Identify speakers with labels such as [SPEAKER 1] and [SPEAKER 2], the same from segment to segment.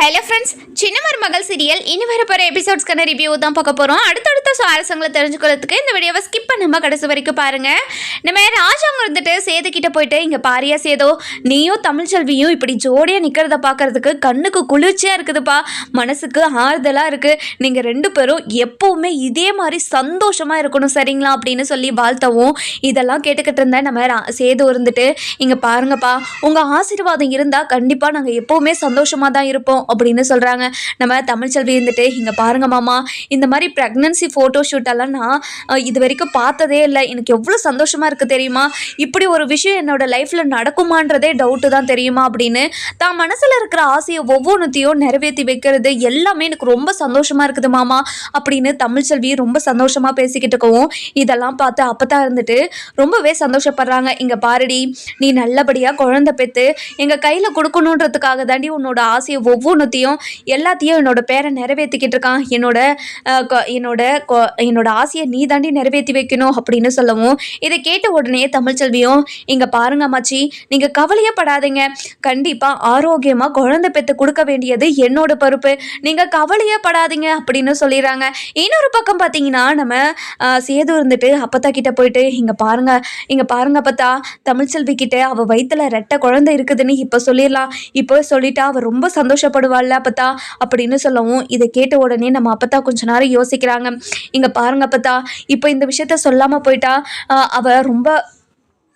[SPEAKER 1] Hello friends, சின்ன மருமகள் serial இனி வரப்போகிற எபிசோட்ஸ்க்கான ரிவ்யூ தான் பார்க்க போகிறோம். அடுத்தடுத்த சுவாரஸ்யங்களை தெரிஞ்சுக்கிறதுக்கு இந்த வீடியோவை ஸ்கிப் பண்ணாமல் கடைசி வரைக்கும் பாருங்கள். நம்ம ராஜாங்க இருந்துட்டு சேதுக்கிட்ட போயிட்டு, இங்கே பாரியா சேதோ, நீயும் தமிழ்ச்செல்வியும் இப்படி ஜோடியாக நிற்கிறத பார்க்கறதுக்கு கண்ணுக்கு குளிர்ச்சியாக இருக்குதுப்பா, மனசுக்கு ஆறுதலாக இருக்குது. நீங்கள் ரெண்டு பேரும் எப்போவுமே இதே மாதிரி சந்தோஷமாக இருக்கணும் சரிங்களா அப்படின்னு சொல்லி வாழ்த்தவும், இதெல்லாம் கேட்டுக்கிட்டு இருந்தேன் நம்ம சேது இருந்துட்டு, இங்கே பாருங்கப்பா, உங்கள் ஆசீர்வாதம் இருந்தால் கண்டிப்பாக நாங்கள் எப்போவுமே சந்தோஷமாக தான் இருப்போம் அப்படின்னு சொல்கிறாங்க. நம்ம தமிழ்ச்செல்வி இருந்துட்டு, இங்கே பாருங்க மாமா, இந்த மாதிரி ப்ரெக்னன்சி ஃபோட்டோ ஷூட்டெல்லாம் நான் இது வரைக்கும் பார்த்ததே இல்லை. எனக்கு எவ்வளோ சந்தோஷமாக இருக்குது தெரியுமா? இப்படி ஒரு விஷயம் என்னோட லைஃப்பில் நடக்குமான்றதே டவுட்டு தான் தெரியுமா அப்படின்னு தான் மனசில் இருக்கிற ஆசையை ஒவ்வொன்றுத்தையும் நிறைவேற்றி வைக்கிறது எல்லாமே எனக்கு ரொம்ப சந்தோஷமாக இருக்குது மாமா அப்படின்னு தமிழ்ச்செல்வி ரொம்ப சந்தோஷமாக பேசிக்கிட்டு இருக்கவும், இதெல்லாம் பார்த்து அப்பதான் இருந்துட்டு ரொம்பவே சந்தோஷப்படுறாங்க. இங்கே பாருடி, நீ நல்லபடியாக குழந்தை பெற்று எங்கள் கையில் கொடுக்கணுன்றதுக்காக தாண்டி உன்னோட ஆசையை ஒவ்வொன்றுத்தையும் எல்லாத்தையும் என்னோட பேரை நிறைவேற்றிக்கிட்டு இருக்கான். என்னோட ஆசையை நீ தாண்டி நிறைவேற்றி வைக்கணும் அப்படின்னு சொல்லவும், இதை கேட்ட உடனே தமிழ்ச்செல்வியும், இங்கே பாருங்க அம்மாச்சி, நீங்கள் கவலையே படாதீங்க, கண்டிப்பாக ஆரோக்கியமாக குழந்தை பெற்று கொடுக்க வேண்டியது என்னோட பொறுப்பு, நீங்கள் கவலையே படாதீங்க அப்படின்னு சொல்லிடுறாங்க. இன்னொரு பக்கம் பார்த்தீங்கன்னா நம்ம சேது இருந்துட்டு அப்பத்தா கிட்ட போயிட்டு, இங்கே பாருங்க அப்பத்தா, தமிழ்ச்செல்வி கிட்ட அவள் வயிற்றுல ரெட்டை குழந்தை இருக்குதுன்னு இப்போ சொல்லிடலாம், இப்போ சொல்லிட்டா அவள் ரொம்ப சந்தோஷப்படுவாள்ல அப்பத்தா அப்படின்னு சொல்லவும், இதை கேட்ட உடனே நம்ம அப்பத்தா கொஞ்ச நேரம் யோசிக்கிறாங்க. இங்கே பாருங்க அப்பத்தா, இப்போ இந்த விஷயத்த சொல்லாமல் போயிட்டா அவள் ரொம்ப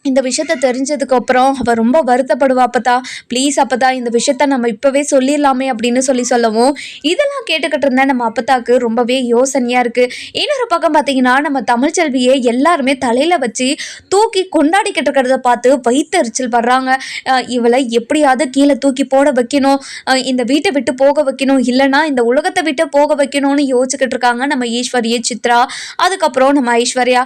[SPEAKER 1] இந்த விஷயத்த தெரிஞ்சதுக்கு அப்புறம் அவள் ரொம்ப வருத்தப்படுவா அப்பத்தா, ப்ளீஸ் அப்பத்தா இந்த விஷயத்த நம்ம இப்போவே சொல்லிடலாமே அப்படின்னு சொல்லவும், இதெல்லாம் கேட்டுக்கிட்டு இருந்தால் நம்ம அப்பத்தாக்கு ரொம்பவே யோசனையாக இருக்குது. இன்னொரு பக்கம் பார்த்தீங்கன்னா நம்ம தமிழ்ச்செல்வியை எல்லாருமே தலையில் வச்சு தூக்கி கொண்டாடிக்கிட்டு இருக்கிறத பார்த்து வயிற்றெரிச்சல் படுறாங்க. இவளை எப்படியாவது கீழே தூக்கி போட வைக்கணும், இந்த வீட்டை விட்டு போக வைக்கணும், இல்லைனா இந்த உலகத்தை விட்டு போக வைக்கணும்னு யோசிச்சுக்கிட்டு இருக்காங்க நம்ம ஈஸ்வரியை சித்ரா. அதுக்கப்புறம் நம்ம ஐஸ்வர்யா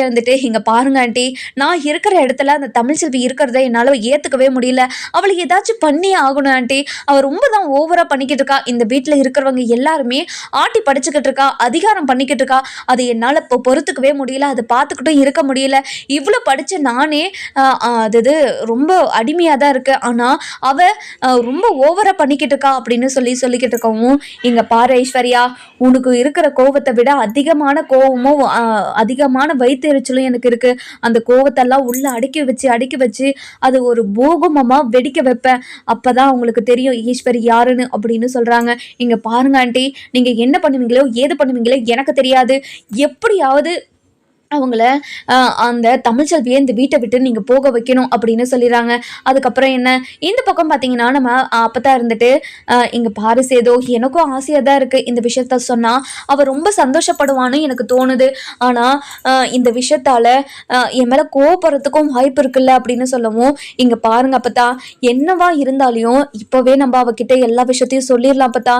[SPEAKER 1] இருந்துட்டு, இங்கே பாருங்க ஆண்டி, நான் இருக்கிற இடத்துல அந்த தமிழ்ச்செல்வி இருக்கிறத என்னால் ஏற்றுக்கவே முடியல, அவளை ஏதாச்சும் பண்ணி ஆகணும் ஆண்டி, அவள் ரொம்ப தான் ஓவராக பண்ணிக்கிட்டு இருக்கா, இந்த வீட்டில் இருக்கிறவங்க எல்லாருமே ஆட்டி படிச்சுக்கிட்டு இருக்கா, அதிகாரம் பண்ணிக்கிட்டு இருக்கா, அது என்னால் இப்போ பொறுத்துக்கவே முடியல, அதை பார்த்துக்கிட்டும் இருக்க முடியல, இவ்வளோ படித்த நானே அது ரொம்ப அடிமையாக தான் இருக்கு, ஆனால் அவள் ரொம்ப ஓவராக பண்ணிக்கிட்டு இருக்கா அப்படின்னு சொல்லிக்கிட்டு இருக்கவும், இங்கே பாரு ஐஸ்வர்யா, உனக்கு இருக்கிற கோவத்தை விட அதிகமான கோவமும் அதிகமான வயிற்றெரிச்சலும் எனக்கு இருக்குது, அந்த கோவத்தை எல்லாம் உள்ள அடுக்கி வச்சு அது ஒரு பூகம்பமா வெடிக்க வைப்பேன், அப்பதான் அவங்களுக்கு தெரியும் ஈஸ்வரி யாருன்னு அப்படின்னு சொல்றாங்க. இங்க பாருங்க ஆண்டி, நீங்க என்ன பண்ணுவீங்களோ ஏது பண்ணுவீங்களோ எனக்கு தெரியாது, எப்படியாவது அவங்கள அந்த தமிழ்ச்செல்வியை இந்த வீட்டை விட்டு நீங்கள் போக வைக்கணும் அப்படின்னு சொல்லிடுறாங்க. அதுக்கப்புறம் என்ன, இந்த பக்கம் பார்த்தீங்கன்னா நம்ம அப்பதான் இருந்துட்டு, இங்கே பாரு சேதோ, எனக்கும் ஆசையாக தான் இருக்குது, இந்த விஷயத்த சொன்னால் அவள் ரொம்ப சந்தோஷப்படுவான்னு எனக்கு தோணுது, ஆனால் இந்த விஷயத்தால் என் மேலே கோவப்படுறதுக்கும் வாய்ப்பு இருக்குல்ல அப்படின்னு சொல்லவும், இங்கே பாருங்க அப்பத்தா, என்னவா இருந்தாலையும் இப்போவே நம்ம அவகிட்ட எல்லா விஷயத்தையும் சொல்லிடலாம் அப்பத்தா,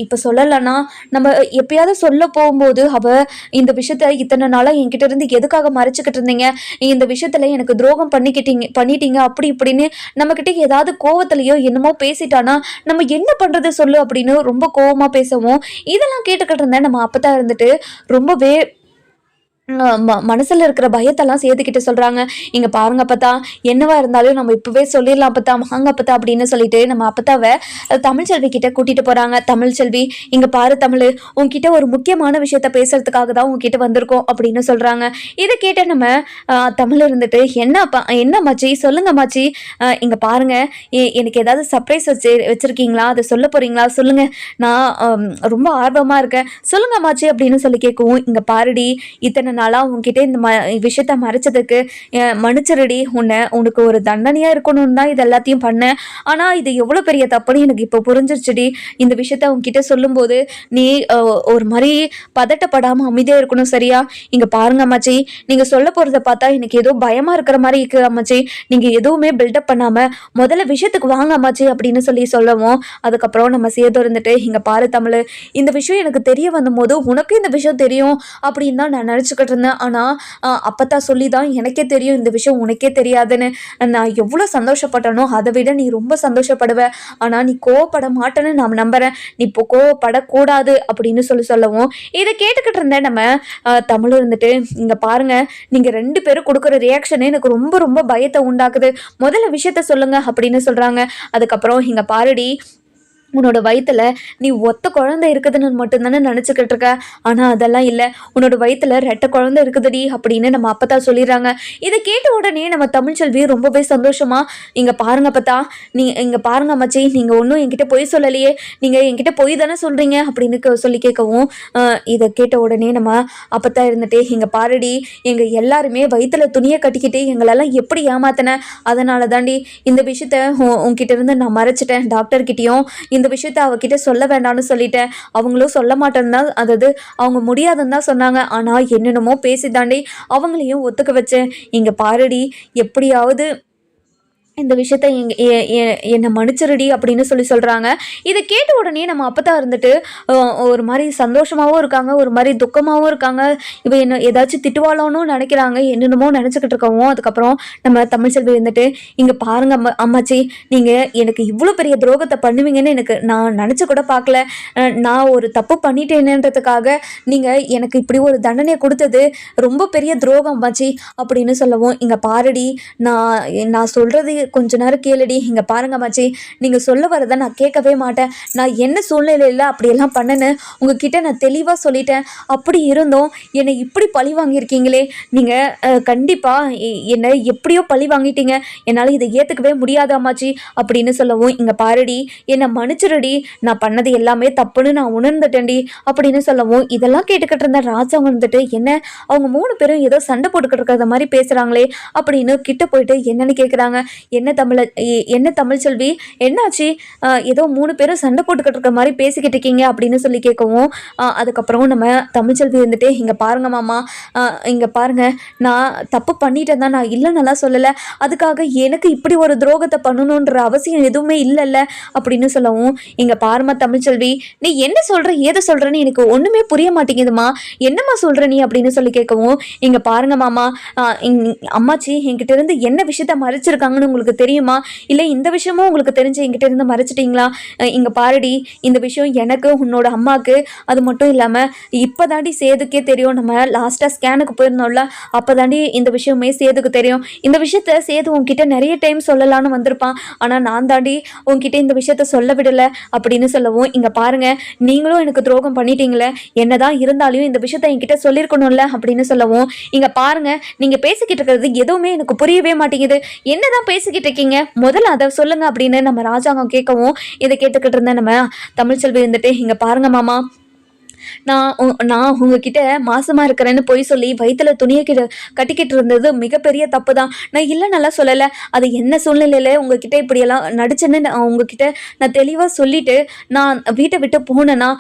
[SPEAKER 1] இப்போ சொல்லலைன்னா நம்ம எப்பயாவது சொல்ல போகும்போது அவள் இந்த விஷயத்த இத்தனை நாளாக என்கிட்ட இருந்து எதுக்காக மறைச்சிக்கிட்டு இருந்தீங்க, இந்த விஷயத்துல எனக்கு துரோகம் பண்ணிட்டீங்க அப்படி இப்படின்னு நம்ம கிட்ட ஏதாவது கோவத்திலையோ என்னமோ பேசிட்டானா நம்ம என்ன பண்றது சொல்லு அப்படின்னு ரொம்ப கோவமா பேசவும், இதெல்லாம் கேட்டுக்கிட்டு இருந்தேன் நம்ம அப்பதான் இருந்துட்டு ரொம்பவே மனசில் இருக்கிற பயத்தெல்லாம் சேர்த்துக்கிட்டு சொல்கிறாங்க. இங்கே பாருங்க அப்பத்தா, என்னவா இருந்தாலும் நம்ம இப்போவே சொல்லிடலாம் அப்பத்தா, வாங்க அப்பத்தா அப்படின்னு சொல்லிட்டு நம்ம அப்பத்தாவை தமிழ்ச்செல்வி கிட்ட கூட்டிகிட்டு போகிறாங்க. தமிழ்ச்செல்வி, இங்கே பாரு தமிழ், உங்ககிட்ட ஒரு முக்கியமான விஷயத்த பேசுறதுக்காக தான் உங்ககிட்ட வந்திருக்கோம் அப்படின்னு சொல்கிறாங்க. இதை கேட்ட நம்ம தமிழ் இருந்துட்டு, என்ன மாச்சி சொல்லுங்க மாச்சி, இங்கே பாருங்க, எனக்கு ஏதாவது சர்ப்ரைஸ் வச்சுருக்கீங்களா, அதை சொல்ல போகிறீங்களா சொல்லுங்க, நான் ரொம்ப ஆர்வமாக இருக்கேன், சொல்லுங்க மாச்சி அப்படின்னு சொல்லி கேட்கவும், இங்கே பாருடி, இத்தனை நாளா உன்கிட்ட இந்த விஷயத்த மறைச்சதுக்கு மன்னிச்சிருடி, உனக்கு ஒரு தண்டனையா இருக்கணும்னு தான் இது எல்லாத்தையும் பண்ணேன், ஆனா இது எவ்வளவு பெரிய தப்புன்னு எனக்கு இப்போ புரிஞ்சிருச்சுடி, இந்த விஷயத்த உன்கிட்ட சொல்லும் போது நீ ஒரு மாதிரி பதட்டப்படாம அமைதியா இருக்கணும் சரியா. இங்க பாருங்க அம்மாச்சி, நீங்க சொல்ல போறத பார்த்தா எனக்கு ஏதோ பயமா இருக்கிற மாதிரி இருக்கு அம்மாச்சி, நீங்க எதுவுமே பில்டப் பண்ணாம முதல்ல விஷயத்துக்கு வாங்க அம்மாச்சி அப்படின்னு சொல்லவும், அதுக்கப்புறம் நம்ம சேதம் இருந்துட்டு, இங்க பாரு தமிழ், இந்த விஷயம் எனக்கு தெரிய வந்த போது உனக்கு இந்த விஷயம் தெரியும் அப்படின்னு தான் நான் நினைச்சுக்கிட்டு கேட்டுக்கிட்டு இருந்தேன். ஆனால் அப்பத்தா சொல்லி தான் எனக்கே தெரியும் இந்த விஷயம் உனக்கே தெரியாதுன்னு. நான் எவ்வளோ சந்தோஷப்பட்டனோ அதை விட நீ ரொம்ப சந்தோஷப்படுவ. ஆனால் நீ கோவப்பட மாட்டேன்னு நான் நம்புகிறேன். நீ இப்போ கோவப்படக்கூடாது அப்படின்னு சொல்லவும் இதை கேட்டுக்கிட்டு இருந்தேன் நம்ம தமிழ் இருந்துட்டு, இங்கே பாருங்க நீங்கள் 2 பேரும் கொடுக்குற ரியாக்ஷனே எனக்கு ரொம்ப ரொம்ப பயத்தை உண்டாக்குது. முதல்ல விஷயத்த சொல்லுங்க அப்படின்னு சொல்கிறாங்க. அதுக்கப்புறம் இங்கே பாருடி, உன்னோட வயித்துல நீ ஒத்த குழந்தை இருக்குதுன்னு மட்டும்தானே நினச்சிக்கிட்டு இருக்க. ஆனால் அதெல்லாம் இல்லை, உன்னோட வயித்துல 2 குழந்தை இருக்குதுடி அப்படின்னு நம்ம அப்பத்தா சொல்லிடுறாங்க. இதை கேட்ட உடனே நம்ம தமிழ்ச்செல்வி ரொம்பவே சந்தோஷமா, இங்கே பாருங்க அப்பத்தா, இங்கே பாருங்க அம்மாச்சி, நீங்கள் ஒன்றும் என்கிட்ட பொய் சொல்லலையே, நீங்கள் என்கிட்ட பொய் தானே சொல்கிறீங்க அப்படின்னு சொல்லி கேட்கவும் இதை கேட்ட உடனே நம்ம அப்பத்தா இருந்துட்டு, இங்கே பாருடி, எங்கள் எல்லாருமே வயிற்றுல துணியை கட்டிக்கிட்டு எங்களெல்லாம் எப்படி ஏமாத்தின, அதனால தாண்டி இந்த விஷயத்த உங்ககிட்ட இருந்து நான் மறைச்சிட்டேன். டாக்டர்கிட்டையும் இந்த விஷயத்த அவகிட்ட சொல்ல வேண்டாம்னு சொல்லிட்டேன். அவங்களும் சொல்ல மாட்டேன்னு தான், அதாவது அவங்க முடியாதுன்னு தான் சொன்னாங்க. ஆனால் என்னென்னமோ பேசி தாண்டி அவங்களையும் ஒத்துக்க வச்சேன். இங்கே பாருடி, எப்படியாவது இந்த விஷயத்த என்னை மன்னிச்சிருடி அப்படின்னு சொல்கிறாங்க. இதை கேட்ட உடனே நம்ம அப்பத்தா இருந்துட்டு ஒரு மாதிரி சந்தோஷமாகவும் இருக்காங்க, ஒரு மாதிரி துக்கமாகவும் இருக்காங்க. இவ என்ன ஏதாச்சும் திட்டுவாளோன்னு நினைக்கிறாங்க, என்னென்னமோ நினச்சிக்கிட்டு இருக்கவும் அதுக்கப்புறம் நம்ம தமிழ்ச்செல்வி இருந்துட்டு, இங்கே பாருங்க அம்மாச்சி, நீங்கள் எனக்கு இவ்வளோ பெரிய துரோகத்தை பண்ணுவீங்கன்னு நான் நினச்சி கூட பார்க்கல. நான் ஒரு தப்பு பண்ணிட்டேனேன்றதுக்காக நீங்கள் எனக்கு இப்படி ஒரு தண்டனையை கொடுத்தது ரொம்ப பெரிய துரோகம் அம்மாச்சி அப்படின்னு சொல்லவும், இங்கே பாருடி, நான் சொல்கிறது கொஞ்ச நேரம் கேளுடி. இங்கே பாருங்க மச்சி, நீங்கள் சொல்ல வரதை நான் கேட்கவே மாட்டேன். நான் என்ன சூழ்நிலையில் அப்படியெல்லாம் பண்ணேன்னு உங்ககிட்ட நான் தெளிவாக சொல்லிட்டேன். அப்படி இருந்தோம் என்னை இப்படி பழி வாங்கியிருக்கீங்களே, நீங்கள் கண்டிப்பாக என்னை எப்படியோ பழி வாங்கிட்டீங்க. என்னால் இதை ஏற்றுக்கவே முடியாது அம்மாச்சி அப்படின்னு சொல்லவும், இங்கே பாருடி, என்னை மன்னிச்சிருடி, நான் பண்ணது எல்லாமே தப்புன்னு நான் உணர்ந்துட்டேன்டி அப்படின்னு சொல்லவும், இதெல்லாம் கேட்டுக்கிட்டு இருந்த ராஜா வந்துட்டு, என்ன அவங்க 3 பேரும் ஏதோ சண்டை போட்டுக்கிட்டு இருக்கிறத மாதிரி பேசுகிறாங்களே அப்படின்னு கிட்ட போயிட்டு என்னன்னு கேட்குறாங்க. என்ன தமிழ்ச்செல்வி, என்னாச்சு, ஏதோ 3 பேரும் சண்டை போட்டுக்கிட்டு இருக்க மாதிரி பேசிக்கிட்டு இருக்கீங்க அப்படின்னு சொல்லி கேட்கவும் அதுக்கப்புறம் நம்ம தமிழ்ச்செல்வி இருந்துட்டு, இங்கே பாருங்க மாமா, இங்கே பாருங்க, நான் தப்பு பண்ணிட்டேன் தான், நான் இல்லை நல்லா சொல்லலை, அதுக்காக எனக்கு இப்படி ஒரு துரோகத்தை பண்ணணுன்ற அவசியம் எதுவுமே இல்லைல்ல அப்படின்னு சொல்லவும், இங்கே பாருமா தமிழ்ச்செல்வி, நீ என்ன சொல்கிற ஏதை சொல்கிறேன்னு எனக்கு ஒன்றுமே புரிய மாட்டேங்குதுமா, என்னம்மா சொல்கிற நீ அப்படின்னு சொல்லி கேட்கவும், இங்கே பாருங்க மாமா, அம்மாச்சி என்கிட்ட இருந்து என்ன விஷயத்த மறைச்சிருக்காங்கன்னு உங்களுக்கு தெரியுமா, இல்லை இந்த விஷயமும் உங்களுக்கு தெரிஞ்சு என்கிட்ட இருந்து மறைச்சிட்டிங்களா? இங்கே பாருடி, இந்த விஷயம் எனக்கு உன்னோட அம்மாவுக்கு அது மட்டும் இல்லாமல் இப்போ தாண்டி சேதுக்கே தெரியும். நம்ம லாஸ்ட்டாக ஸ்கேனுக்கு போயிருந்தோம்ல, அப்போ தாண்டி இந்த விஷயமே சேதுக்கு தெரியும். இந்த விஷயத்த சேது உங்ககிட்ட நிறைய டைம் சொல்லலான்னு வந்திருப்பான், ஆனால் நான் தாண்டி உங்ககிட்ட இந்த விஷயத்த சொல்ல விடலை அப்படின்னு சொல்லவும், இங்கே பாருங்கள், நீங்களும் எனக்கு துரோகம் பண்ணிட்டீங்களே, என்னதான் இருந்தாலும் இந்த விஷயத்த என்கிட்ட சொல்லியிருக்கணும்ல அப்படின்னு சொல்லவும், இங்கே பாருங்கள், நீங்கள் பேசிக்கிட்டு இருக்கிறது எதுவுமே எனக்கு புரியவே மாட்டேங்குது, என்னதான் பேசிக்கிட்டு இருக்கீங்க, முதல்ல அதை சொல்லுங்க அப்படின்னு நம்ம ராஜாங்கம் கேட்கவும், இதை கேட்டுக்கிட்டு இருந்தேன் நம்ம தமிழ்ச்செல்வி இருந்துட்டு, இங்க பாருங்க மாமா, நான் உங்ககிட்ட மாசமா இருக்கிறேன்னு பொய் சொல்லி வயிற்றுல துணியை கட்டிக்கிட்டு இருந்தது மிகப்பெரிய தப்பு தான். நான் இல்லை நல்லா சொல்லலை, அது என்ன சூழ்நிலையில உங்ககிட்ட இப்படியெல்லாம் நடிச்சேன்னு உங்ககிட்ட நான் தெளிவாக சொல்லிட்டு நான் வீட்டை விட்டு போனேன்னா,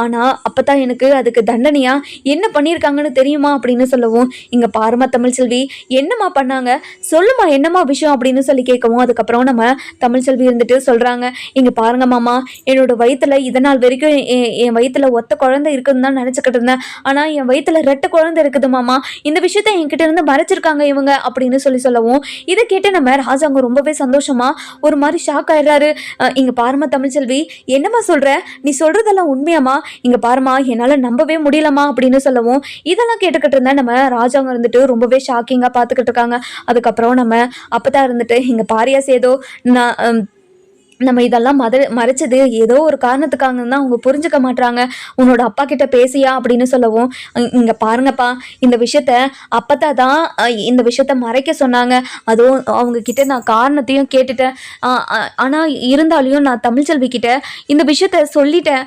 [SPEAKER 1] ஆனால் அப்போ தான் எனக்கு அதுக்கு தண்டனையா என்ன பண்ணியிருக்காங்கன்னு தெரியுமா அப்படின்னு சொல்லவும், இங்கே பாருமா தமிழ்ச்செல்வி, என்னம்மா பண்ணாங்க சொல்லுமா, என்னம்மா விஷயம் அப்படின்னு சொல்லி கேட்கவும், அதுக்கப்புறம் நம்ம தமிழ்ச்செல்வி இருந்துட்டு சொல்கிறாங்க, இங்கே பாருங்க மாமா, என்னோட வயிற்றுல இதனால் வரைக்கும் என் வயிற்றுல ஒத்த குழந்தை இருக்குன்னு தான் நினச்சிக்கிட்டு இருந்தேன், ஆனால் என் வயிற்றுல 2 குழந்தை இருக்குது மாமா, இந்த விஷயத்த என்கிட்ட இருந்து மறைச்சிருக்காங்க இவங்க அப்படின்னு சொல்லவும், இதை கேட்டு நம்ம ராஜாங்க ரொம்பவே சந்தோஷமா ஒரு மாதிரி ஷாக் ஆயிடுறாரு. இங்கே பாருமா தமிழ்ச்செல்வி, என்னம்மா சொல்கிற, நீ சொல்கிறதெல்லாம் உண்மையாம்மா, இங்கே பாருமா, என்னால் நம்பவே முடியலம்மா அப்படின்னு சொல்லவும், இதெல்லாம் கேட்டுக்கிட்டு இருந்தேன் நம்ம ராஜாங்க இருந்துட்டு ரொம்பவே ஷாக்கிங்காக பார்த்துக்கிட்டு இருக்காங்க. அதுக்கப்புறம் நம்ம அப்போ தான் இருந்துட்டு, இங்கே பாரியா சேதோ, நான் நம்ம இதெல்லாம் மறைச்சது ஏதோ ஒரு காரணத்துக்காக தான் அவங்க புரிஞ்சுக்க மாட்டாங்க, உன்னோட அப்பா கிட்ட பேசியா அப்படின்னு சொல்லவும், இங்கே பாருங்கப்பா, இந்த விஷயத்த அப்பத்தா தான் இந்த விஷயத்த மறைக்க சொன்னாங்க, அதுவும் அவங்க கிட்ட நான் காரணத்தையும் கேட்டுட்டேன், ஆனால் இருந்தாலையும் நான் தமிழ்ச்செல்வி கிட்ட இந்த விஷயத்த சொல்லிட்டேன்,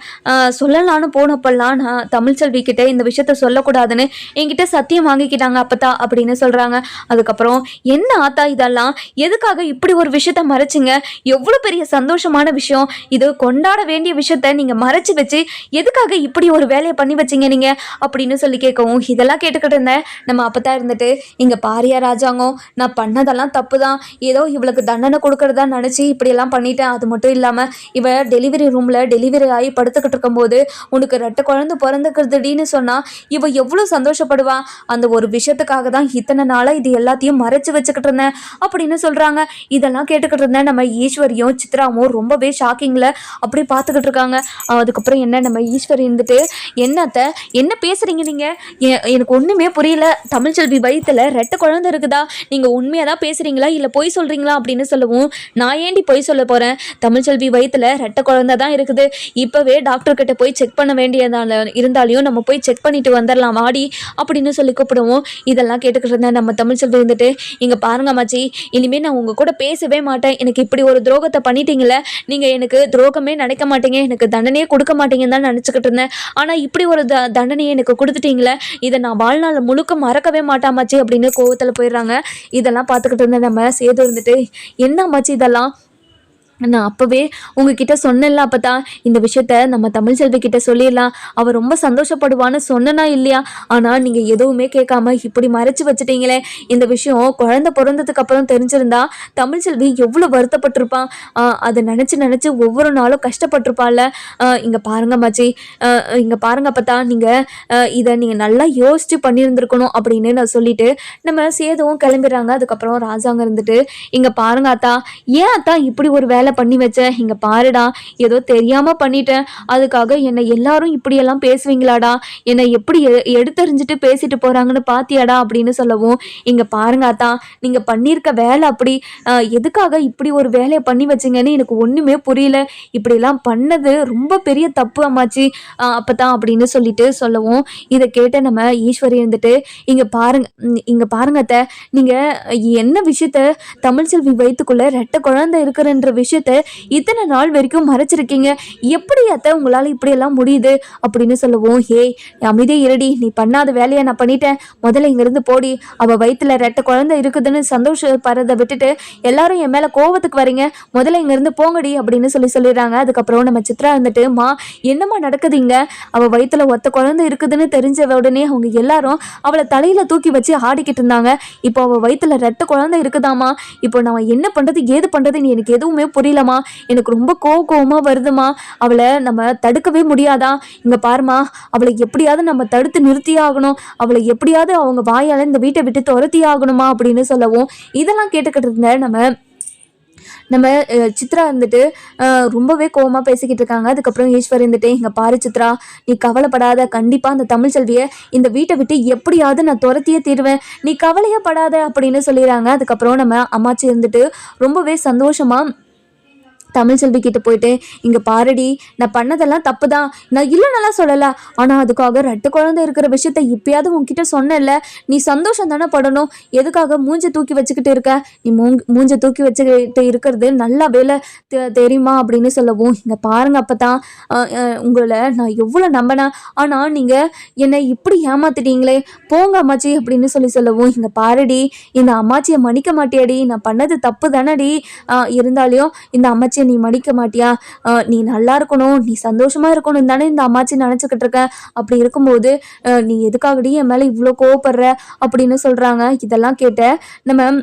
[SPEAKER 1] சொல்லலான்னு போனப்பெல்லாம் நான் தமிழ்ச்செல்வி கிட்ட இந்த விஷயத்த சொல்லக்கூடாதுன்னு என்கிட்ட சத்தியம் வாங்கிக்கிட்டாங்க அப்பத்தா அப்படின்னு சொல்கிறாங்க. அதுக்கப்புறம் என்ன ஆத்தா இதெல்லாம், எதுக்காக இப்படி ஒரு விஷயத்த மறைச்சிங்க, எவ்வளோ பெரிய சந்தோஷமான விஷயம், இது கொண்டாட வேண்டிய விஷயத்த நீங்க மறைச்சு வச்சு எதுக்காக இப்படி ஒரு வேலையை பண்ணி வச்சீங்க நீங்க அப்படின்னு சொல்லி கேட்கவும், இதெல்லாம் கேட்டுக்கிட்டு இருந்தேன். நம்ம அப்பதான் இருந்துட்டு, இங்க பாரியா ராஜாங்கம், நான் பண்ணதெல்லாம் தப்பு தான், ஏதோ இவளுக்கு தண்டனை கொடுக்கறதா நினச்சி இப்படியெல்லாம் பண்ணிட்டேன். அது மட்டும் இல்லாமல் இவ டெலிவரி ரூமில் டெலிவரி ஆகி படுத்துக்கிட்டு இருக்கும்போது உனக்கு ரெட்டை குழந்தை பிறந்துக்கிறதுடின்னு சொன்னால் இவ எவ்வளோ சந்தோஷப்படுவா. அந்த ஒரு விஷயத்துக்காக தான் இத்தனை நாளாக இது எல்லாத்தையும் மறைச்சு வச்சுக்கிட்டு இருந்தேன் அப்படின்னு சொல்கிறாங்க. இதெல்லாம் கேட்டுக்கிட்டு இருந்தேன். நம்ம ஈஸ்வரியும் சித்ராவும் ரொம்பவே ஷாக்கிங்கில் அப்படி பார்த்துக்கிட்டு இருக்காங்க. அதுக்கப்புறம் என்ன, நம்ம ஈஸ்வரி இருந்துட்டு, என்னத்த என்ன பேசுகிறீங்க நீங்கள், எனக்கு ஒன்றுமே புரியல, தமிழ்ச்செல்வி வயிற்றுல ரெட்டை குழந்தை இருக்குதா, நீங்கள் உண்மையாக தான் பேசுகிறீங்களா இல்லை பொய் சொல்கிறீங்களா அப்படின்னு சொல்லவும், நான் ஏண்டி பொய் சொல்ல போகிறேன், தமிழ்ச்செல்வி வயிற்றுல ரெட்டை குழந்தை தான் இருக்குது, இப்போவே டாக்டர்கிட்ட போய் செக் பண்ண வேண்டியதால இருந்தாலையும் நம்ம போய் செக் பண்ணிட்டு வந்துடலாம் வாடி அப்படின்னு சொல்லி கூப்பிடுவோம். இதெல்லாம் கேட்டுக்கிட்டு இருந்தேன். நம்ம தமிழ்ச்செல்வி இருந்துட்டு, இங்கே பாருங்க மச்சி, இனிமேல் நான் உங்கள் கூட பேசவே மாட்டேன், எனக்கு இப்படி ஒரு துரோகத்தை பண்ணிட்டீங்களே, நீங்கள் எனக்கு துரோகமே நினைக்க மாட்டீங்க, எனக்கு தண்டனையே கொடுக்க மாட்டீங்கன்னு தான் நினச்சிக்கிட்டு இருந்தேன், ஆனால் இப்படி ஒரு தண்டனையை எனக்கு கொடுத்துட்டீங்களே, இதை நான் வாழ்நாள் முழுக்க மறக்கவே மாட்டாமாச்சு அப்படின்னு கோவத்தில் போயிடுறாங்க. இதெல்லாம் பார்த்துக்கிட்டு இருந்தேன். நம்ம சேது இருந்துட்டு, என்ன மச்சி இதெல்லாம், நான் அப்போவே உங்ககிட்ட சொன்னேன்ல, அப்போ தான் இந்த விஷயத்த நம்ம தமிழ்ச்செல்வி கிட்ட சொல்லிடலாம், அவள் ரொம்ப சந்தோஷப்படுவான்னு சொன்னனா இல்லையா, ஆனால் நீங்கள் எதுவுமே கேட்காம இப்படி மறைச்சி வச்சுட்டீங்களே, இந்த விஷயம் குழந்தை பிறந்ததுக்கு அப்புறம் தெரிஞ்சிருந்தா தமிழ்ச்செல்வி எவ்வளோ வருத்தப்பட்டிருப்பான், அதை நினச்சி ஒவ்வொரு நாளும் கஷ்டப்பட்டிருப்பாள்ல. இங்கே பாருங்க மச்சி, இங்கே பாருங்க அப்போ தான் நீங்கள் இதை நீங்கள் நல்லா யோசித்து பண்ணியிருந்துருக்கணும் அப்படின்னு நான் சொல்லிட்டு நம்ம சேதுவும் கிளம்பிடுறாங்க. அதுக்கப்புறம் ராஜாங்க இருந்துட்டு, இங்கே பாருங்க அத்தா, ஏன் அத்தா இப்படி ஒரு வேலை பண்ணி வச்சேன், இங்க பாருடா, ஏதோ தெரியாம பண்ணிட்டேன், அதுக்காக என்னை எல்லாரும் இப்படியெல்லாம் பேசுவீங்களாடா, என்னை எப்படி எடுத்தறிஞ்சிட்டு பேசிட்டு போறாங்கன்னு பாத்தியாடா அப்படின்னு சொல்லவும், இங்க பாருங்க அத்தா, நீங்க பண்ணியிருக்க வேலை அப்படி, எதுக்காக இப்படி ஒரு வேலையை பண்ணி வச்சிங்கன்னு எனக்கு ஒண்ணுமே புரியல, இப்படிலாம் பண்ணது ரொம்ப பெரிய தப்பு அம்மாச்சி, அப்பதான் அப்படின்னு சொல்லிட்டு சொல்லவும், இதை கேட்ட நம்ம ஈஸ்வரி இருந்துட்டு, இங்க பாருங்க அத்தை, நீங்க என்ன விஷயத்த தமிழ்ச்செல்வி வயிற்றுக்குள்ள ரெட்டை குழந்தை இருக்கிறன்ற விஷயத்த இத்தனை நாள் வரைக்கும் மறைச்சிருக்கீங்க, எப்படி அத்தை உங்களால இப்படியெல்லாம் முடியுது அப்படின்னு சொல்லவும், ஹே அமைதியே இருடி, நீ பண்ணாத வேலையை நான் பண்ணிட்டேன், முதல்ல இங்கிருந்து போடி, அவள் வயிற்றுல ரெட்டை குழந்தை இருக்குதுன்னு சந்தோஷப்படுறதை விட்டுட்டு எல்லாரும் என் மேலே கோவத்துக்கு வரீங்க, முதல்ல இங்கிருந்து போங்கடி அப்படின்னு சொல்லிடுறாங்க. அதுக்கப்புறம் நம்ம சித்ரா இருந்துட்டு, மா என்னம்மா நடக்குதுங்க, அவள் வயிற்றுல ஒத்த குழந்தை இருக்குதுன்னு தெரிஞ்ச உடனே அவங்க எல்லாரும் அவளை தலையில தூக்கி வச்சு ஆடிக்கிட்டு இருந்தாங்க, இப்போ அவள் வயிற்றுல ரெட்டை குழந்தை இருக்குதாமா, இப்போ நான் என்ன பண்ணுறது ஏது பண்ணுறதுன்னு எனக்கு எதுவுமே புரியலமா, எனக்கு ரொம்ப கோவமா வருதுமா, அவளை நம்ம தடுக்கவே முடியாதா, இங்க பாருமா, அவளை எப்படியாவது நம்ம தடுத்து நிறுத்தியே ஆகணும், அவளை எப்படியாவது அவங்க வாயால இந்த வீட்டை விட்டு துரத்தியே ஆகணுமா அப்படின்னு சொல்லவும், இதெல்லாம் கேட்டுக்கிட்டு இருந்த நம்ம சித்ரா இருந்துட்டு ரொம்பவே கோவமா பேசிக்கிட்டு இருக்காங்க. அதுக்கப்புறம் ஈஸ்வர் இருந்துட்டு, இங்க பாரு சித்ரா, நீ கவலைப்படாத, கண்டிப்பா அந்த தமிழ்ச்செல்வியை இந்த வீட்டை விட்டு எப்படியாவது நான் துரத்தியே தீருவேன், நீ கவலையே படாத அப்படின்னு சொல்லிடுறாங்க. அதுக்கப்புறம் நம்ம அம்மாச்சி இருந்துட்டு ரொம்பவே சந்தோஷமா தமிழ்ச்செல்வி கிட்ட போயிட்டு, இங்கே பாருடி, நான் பண்ணதெல்லாம் தப்பு தான், நான் இல்லைன்னா சொல்லலை, ஆனால் அதுக்காக ரெட்டை குழந்தை இருக்கிற விஷயத்த இப்பயாவது உன்கிட்ட சொன்னேன்ல, நீ சந்தோஷம் தானே படணும், எதுக்காக மூஞ்சை தூக்கி வச்சுக்கிட்டு இருக்க, நீ மூஞ்சை தூக்கி வச்சுக்கிட்டு இருக்கிறது நல்லா வேலை தெரியுமா அப்படின்னு சொல்லவும், இங்கே பாருங்க அப்போ தான் உங்களை நான் எவ்வளோ நம்பினேன், ஆனால் நீங்கள் என்னை இப்படி ஏமாத்திட்டீங்களே, போங்க அம்மாச்சி அப்படின்னு சொல்லவும், இங்கே பாருடி, இந்த அம்மாச்சியை மன்னிக்க மாட்டியாடி, நான் பண்ணது தப்பு தானடி, இருந்தாலையும் இந்த அம்மாச்சி நீ மடிக்க மாட்டியா, நீ நல்லா இருக்கணும், நீ சந்தோஷமா இருக்கணும் தானே இந்த அம்மாச்சி நினச்சிக்கிட்டு இருக்க, அப்படி இருக்கும்போது நீ எதுக்காகடி என் மேலே இவ்வளோ கோவப்படுற அப்படின்னு சொல்கிறாங்க. இதெல்லாம் கேட்ட நம்ம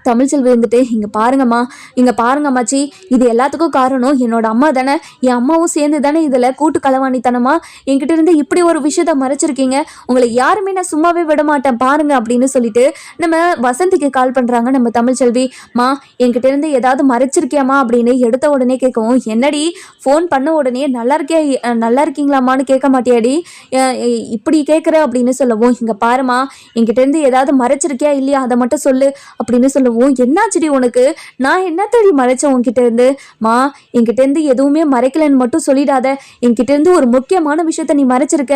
[SPEAKER 1] தமிழ்ச்செல்வி இருந்துட்டு, இங்கே பாருங்க அம்மாச்சி, இது எல்லாத்துக்கும் காரணம் என்னோட அம்மா தானே, என் அம்மாவும் சேர்ந்து தானே இதில் கூட்டு களவாணித்தனமா என்கிட்ட இருந்து இப்படி ஒரு விஷயத்த மறைச்சிருக்கீங்க, உங்களை யாருமே நான் சும்மாவே விட மாட்டேன் பாருங்க அப்படின்னு சொல்லிட்டு நம்ம வசந்திக்கு கால் பண்ணுறாங்க. நம்ம தமிழ்ச்செல்வி, மா என்கிட்ட இருந்து ஏதாவது மறைச்சிருக்கியாமா அப்படின்னு எடுத்த உடனே கேட்கவும், என்னடி ஃபோன் பண்ண உடனே நல்லா இருக்கீங்களாமான்னு கேட்க மாட்டியாடி, இப்படி கேட்குற அப்படின்னு சொல்லவும், இங்கே பாருமா, என்கிட்ட இருந்து ஏதாவது மறைச்சிருக்கியா இல்லையா அதை மட்டும் சொல்லு அப்படின்னு சொல்லவும், என்னாச்சுடி உனக்கு, நான் என்ன தேடி மறைச்சேன் உன்கிட்ட இருந்து, மா என்கிட்ட இருந்து எதுவுமே மறைக்கலன்னு மட்டும் சொல்லிடாத, என்கிட்ட இருந்து ஒரு முக்கியமான விஷயத்த நீ மறைச்சிருக்க,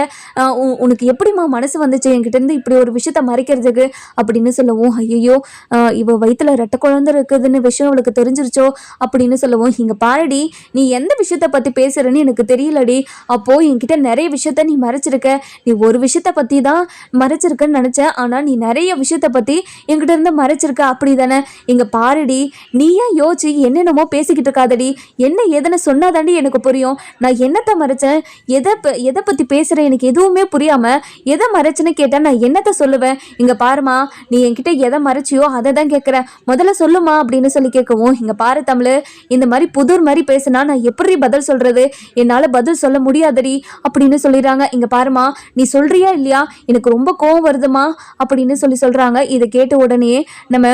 [SPEAKER 1] உனக்கு எப்படிமா மனசு வந்துச்சு என்கிட்ட இருந்து இப்படி ஒரு விஷயத்த மறைக்கிறதுக்கு அப்படின்னு சொல்லவும், ஐயோ இவ வயிற்றுல ரெட்டை குழந்தை இருக்குதுன்னு விஷயம் அவளுக்கு தெரிஞ்சிருச்சோ அப்படின்னு சொல்லவும், இங்க பாருடி, நீ எந்த விஷயத்த பத்தி பேசுறன்னு எனக்கு தெரியலடி, அப்போ என்கிட்ட நிறைய விஷயத்த நீ மறைச்சிருக்க, நீ ஒரு விஷயத்த பத்தி தான் மறைச்சிருக்கன்னு நினைச்சேன், ஆனா நீ நிறைய விஷயத்த பத்தி என்கிட்ட இருந்து மறைச்சிருக்க அப்படி தானே, தானே. இங்க பாருடி, நீ ஏன் யோசிச்சு என்னென்னமோ பேசிக்கிட்டு இருக்காதடி. என்ன ஏதுன்னு சொன்னாதாண்டி எனக்கு புரியும். நான் என்னத்தை மறைச்சேன், எதை பத்தி பேசுறேன் எனக்கு எதுவுமே புரியாம எதை மறைச்சுன்னு கேட்டா நான் என்னத்தை சொல்லுவேன். இங்க பாருமா, நீ என்கிட்ட எதை மறைச்சியோ அதை தான் கேட்குறேன், முதல்ல சொல்லுமா அப்படின்னு சொல்லி கேட்கவும், இங்க பாரு தமிழ், இந்த மாதிரி புதூர் மாதிரி பேசினா நான் எப்படி பதில் சொல்றது, என்னால பதில் சொல்ல முடியாதடி அப்படின்னு சொல்லிடுறாங்க. இங்க பாருமா, நீ சொல்றியா இல்லையா, எனக்கு ரொம்ப கோவம் வருதுமா அப்படின்னு சொல்றாங்க. இதை கேட்ட உடனே நம்ம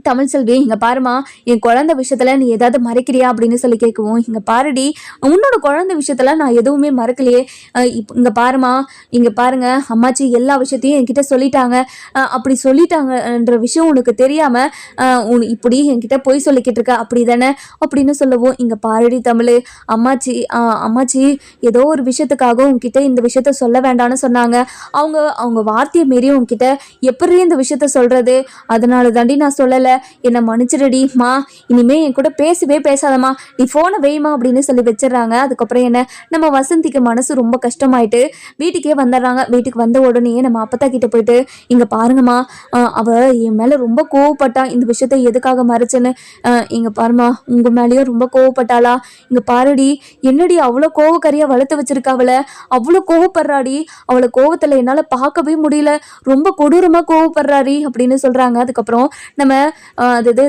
[SPEAKER 1] தமிழ்செல்வி, இங்க பாருமா, என் குழந்தை விஷயத்துல நீ ஏதாவது மறைக்கிறியா அப்படின்னு சொல்லி கேட்கவும், இங்க பாருடி, உன்னோட குழந்தை விஷயத்துல நான் எதுவுமே மறக்கலையே. இங்க பாருமா, இங்க பாருங்க அம்மாச்சி எல்லா விஷயத்தையும் என்கிட்ட சொல்லிட்டாங்க. அப்படி சொல்லிட்டாங்கன்ற விஷயம் உனக்கு தெரியாம இப்படி என்கிட்ட பொய் சொல்லிக்கிட்டு இருக்க அப்படி தானே அப்படின்னு சொல்லவும், இங்க பாருடி தமிழ், அம்மாச்சி ஏதோ ஒரு விஷயத்துக்காக உங்ககிட்ட இந்த விஷயத்த சொல்ல வேண்டாம்னு சொன்னாங்க. அவங்க வார்த்தையை மீறி உங்ககிட்ட எப்படி இந்த விஷயத்த சொல்றது, அதனால தாண்டி நான் சொல்லலை, என்னை மன்னிச்சிடுடிமா, இனிமே என் கூட பேசவே பேசாதம்மா, நீ போனை வைமா அப்படின்னு சொல்லி வச்சிடறாங்க. அதுக்கப்புறம் என்ன, நம்ம வசந்திக்கு மனசு ரொம்ப கஷ்டமாயிட்டு வீட்டுக்கே வந்துடுறாங்க. வீட்டுக்கு வந்த உடனே நம்ம அப்பத்தா கிட்ட போயிட்டு, இங்க பாருங்கம்மா, அவ என் மேல ரொம்ப கோவப்பட்டா, இந்த விஷயத்த எதுக்காக மறைச்சேன்னு. இங்க பாருமா, உங்க மேலேயும் ரொம்ப கோவப்பட்டாளா, இங்க பாருடி, என்னடி அவ்வளோ கோவக்கரியா வளர்த்து வச்சிருக்கா அவளை, அவ்வளோ கோவப்படுறாடி, அவளை கோவத்துல என்னால பார்க்கவே முடியல, ரொம்ப கொடூரமா கோவப்படுறாடி அப்படின்னு சொல்றாங்க. அதுக்கப்புறம் நம்ம அதாவது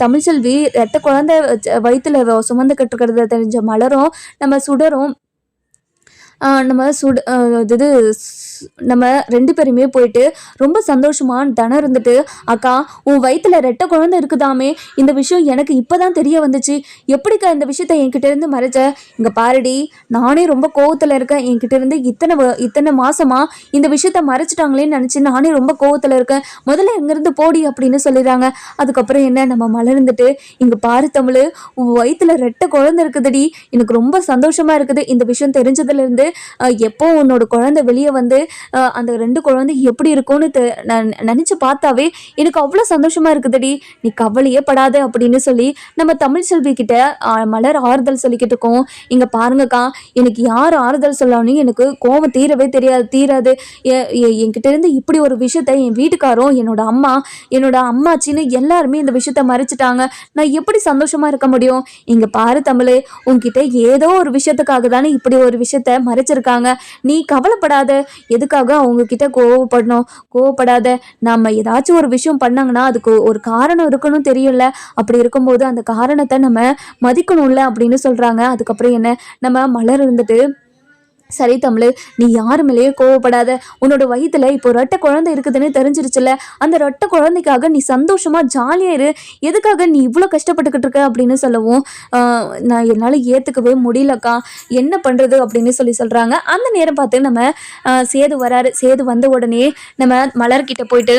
[SPEAKER 1] தமிழ்செல்வி ரெட்ட குழந்தை வயிற்றுல சுமந்துக்கிட்டு இருக்கிறத தெரிஞ்ச மலரும் நம்ம சுடரும் நம்ம ரெண்டு பேருமே போயிட்டு ரொம்ப சந்தோஷமா தனம் இருந்துட்டு, அக்கா உன் வயிற்றுல ரெட்ட குழந்தை இருக்குதாமே, இந்த விஷயம் எனக்கு இப்போதான் தெரிய வந்துச்சு, எப்படிக்கா இந்த விஷயத்த என்கிட்ட இருந்து மறைச்ச. இங்க பாருடி, நானே ரொம்ப கோவத்துல இருக்கேன், என்கிட்ட இருந்து இத்தனை மாசமா இந்த விஷயத்த மறைச்சிட்டாங்களேன்னு நினைச்சு நானே ரொம்ப கோவத்துல இருக்கேன், முதல்ல எங்கிருந்து போடி அப்படின்னு சொல்லிடுறாங்க. அதுக்கப்புறம் என்ன, நம்ம மலர்ந்துட்டு, இங்க பாரு தமிழ், உன் வயிற்றுல ரெட்ட குழந்தை இருக்குதுடி, எனக்கு ரொம்ப சந்தோஷமா இருக்குது, இந்த விஷயம் தெரிஞ்சதுல இருந்து எப்போ உன்னோட குழந்தை வெளியே வந்து அந்த ரெண்டு குழந்தை எப்படி இருக்கும்னு நினைச்சு பார்த்தாவே எனக்கு அவ்வளோ சந்தோஷமா இருக்குதுடி, நீ கவலையே படாத அப்படின்னு சொல்லி நம்ம தமிழ்செல்வி கிட்ட மலர் ஆறுதல் சொல்லிக்கிட்டு இருக்கோம். இங்க பாருங்கக்கா, எனக்கு யார் ஆறுதல் சொல்லணும், எனக்கு கோவம் தீராது. என்கிட்ட இருந்து இப்படி ஒரு விஷயத்த என் வீட்டுக்காரும் என்னோட அம்மாச்சின்னு எல்லாருமே இந்த விஷயத்த மறைச்சிட்டாங்க, நான் எப்படி சந்தோஷமா இருக்க முடியும். இங்க பாரு தமிழ், உன்கிட்ட ஏதோ ஒரு விஷயத்துக்காக தானே இப்படி ஒரு விஷயத்த மறைச்சிருக்காங்க, நீ கவலைப்படாத, எதுக்காக அவங்க கிட்ட கோவப்படாத, நம்ம ஏதாச்சும் ஒரு விஷயம் பண்ணாங்கன்னா அதுக்கு ஒரு காரணம் இருக்கணும் தெரியல, அப்படி இருக்கும்போது அந்த காரணத்தை நம்ம மதிக்கணும்ல அப்படின்னு சொல்றாங்க. அதுக்கப்புறம் என்ன, நம்ம மலர் இருந்துட்டு, சரி தமிழ், நீ யாரு மேலேயே கோவப்படாத, உன்னோட வயிற்றுல இப்போ ரெட்டை குழந்தை இருக்குதுன்னு தெரிஞ்சிருச்சுல, அந்த ரெட்டை குழந்தைக்காக நீ சந்தோஷமா ஜாலியா இரு, எதுக்காக நீ இவ்வளோ கஷ்டப்பட்டுக்கிட்டு இருக்க அப்படின்னு சொல்லவும், நான் என்னால் ஏற்றுக்கவே முடியலக்கா, என்ன பண்ணுறது அப்படின்னு சொல்கிறாங்க. அந்த நேரம் பார்த்து நம்ம சேது வராரு. சேது வந்த உடனே நம்ம மலர்கிட்ட போயிட்டு,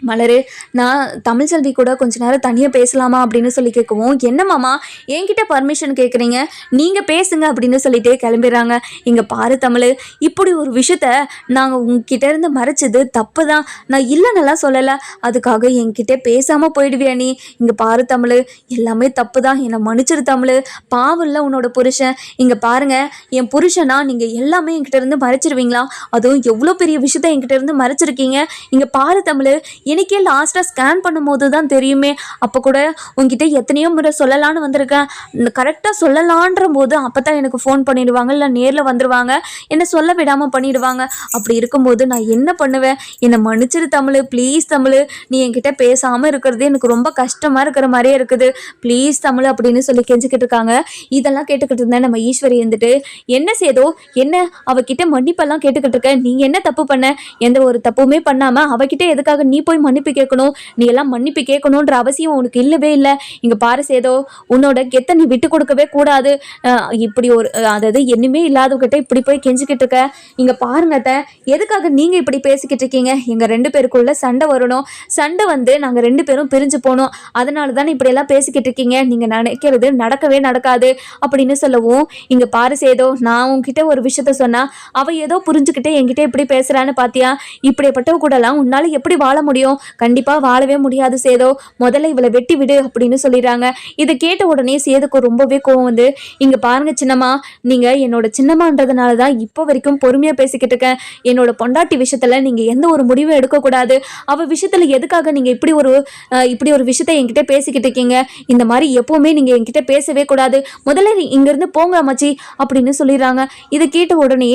[SPEAKER 1] மலரு, நான் தமிழ்செல்வி கூட கொஞ்ச நேரம் தனியாக பேசலாமா அப்படின்னு சொல்லி கேட்கவும், என்னமாமா என்கிட்ட பர்மிஷன் கேட்குறீங்க, நீங்கள் பேசுங்க அப்படின்னு சொல்லிட்டு கிளம்பிடுறாங்க. இங்கே பாரு தமிழ், இப்படி ஒரு விஷயத்த நாங்கள் உங்ககிட்ட இருந்து மறைச்சது தப்பு தான், நான் இல்லைன்னெல்லாம் சொல்லலை, அதுக்காக என்கிட்ட பேசாமல் போயிடுவியா நீ. இங்கே பாரு தமிழ், எல்லாமே தப்பு தான், என்னை மன்னிச்சிரு தமிழ், பாவம் இல்லை உன்னோட புருஷன். இங்கே பாருங்க, என் புருஷனா நீங்கள் எல்லாமே என்கிட்ட இருந்து மறைச்சிருவீங்களா, அதுவும் எவ்வளோ பெரிய விஷயத்த என்கிட்ட இருந்து மறைச்சிருக்கீங்க. இங்கே பாரு தமிழ், எனக்கே லாஸ்ட்டாக ஸ்கேன் பண்ணும்போது தான் தெரியுமே, அப்போ கூட உங்ககிட்ட எத்தனையோ முறை சொல்லலான்னு வந்திருக்கேன், கரெக்டாக சொல்லலான்ற போது அப்போ தான் எனக்கு ஃபோன் பண்ணிடுவாங்க, இல்லை நேரில் வந்துடுவாங்க, என்னை சொல்ல விடாமல் பண்ணிடுவாங்க. அப்படி இருக்கும்போது நான் என்ன பண்ணுவேன், என்னை மன்னிச்சிரு தமிழ், ப்ளீஸ் தமிழ், நீ என்கிட்ட பேசாமல் இருக்கிறது எனக்கு ரொம்ப கஷ்டமாக இருக்கிற மாதிரியே இருக்குது, ப்ளீஸ் தமிழ் அப்படின்னு சொல்லி கெஞ்சிக்கிட்டு இருக்காங்க. இதெல்லாம் கேட்டுக்கிட்டு இருந்தேன். நம்ம ஈஸ்வரி இருந்துட்டு, என்ன சேதோ, என்ன அவகிட்ட மன்னிப்பெல்லாம் கேட்டுக்கிட்டு இருக்க, நீ என்ன தப்பு பண்ண, எந்த ஒரு தப்புமே பண்ணாமல் அவகிட்ட எதுக்காக நீ போய் மன்னிப்பு கேட்கணும், நீ எல்லாம் மன்னிப்பு கேட்கணுன்ற அவசியம் உனக்கு இல்லவே இல்லை. இங்க பாரு சேதோ, உன்னோட கெத்தை நீ விட்டு கொடுக்கவே கூடாது, இப்படி ஒரு அதாவது என்னமே இல்லாதவகிட்ட இப்படி போய் கெஞ்சிக்கிட்டு இருக்க. இங்க பாருங்க, எதுக்காக நீங்க இப்படி பேசிக்கிட்டு இருக்கீங்க, எங்க ரெண்டு பேருக்குள்ள சண்டை வரணும், சண்டை வந்து நாங்க ரெண்டு பேரும் பிரிஞ்சு போனோம், அதனால தானே இப்படி எல்லாம் பேசிக்கிட்டு இருக்கீங்க, நீங்க நினைக்கிறது நடக்கவே நடக்காது அப்படின்னு சொல்லவும், இங்க பாரு சேதோ, நான் உன்கிட்ட ஒரு விஷயத்த சொன்னா அவ ஏதோ புரிஞ்சுக்கிட்டே என்கிட்ட எப்படி பேசுறான்னு பாத்தியா, இப்படிப்பட்டவ கூடலாம் உன்னால எப்படி வாழ முடியும், முடியும், கண்டிப்பா வாழவே முடியாது சேது. முதல்ல இவளை வெட்டி விடு அப்படின்னு சொல்லிடுறாங்க. இதை கேட்ட உடனே சேதுக்கு ரொம்பவே கோவம் வந்து, இங்க பாருங்க சின்னம்மா, நீங்க என்னோட சின்னம்மான்றதுனால தான் இப்போ வரைக்கும் பொறுமையா பேசிக்கிட்டு இருக்கேன். என்னோட பொண்டாட்டி விஷயத்துல நீங்க எந்த ஒரு முடிவும் எடுக்கக்கூடாது. அவ விஷயத்துல எதுக்காக நீங்க இப்படி ஒரு விஷயத்த என்கிட்ட பேசிக்கிட்டு இருக்கீங்க? இந்த மாதிரி எப்பவுமே நீங்க என்கிட்ட பேசவே கூடாது. முதல்ல இங்க இருந்து போங்க அம்மாச்சி அப்படின்னு சொல்லிடுறாங்க. இதை கேட்ட உடனே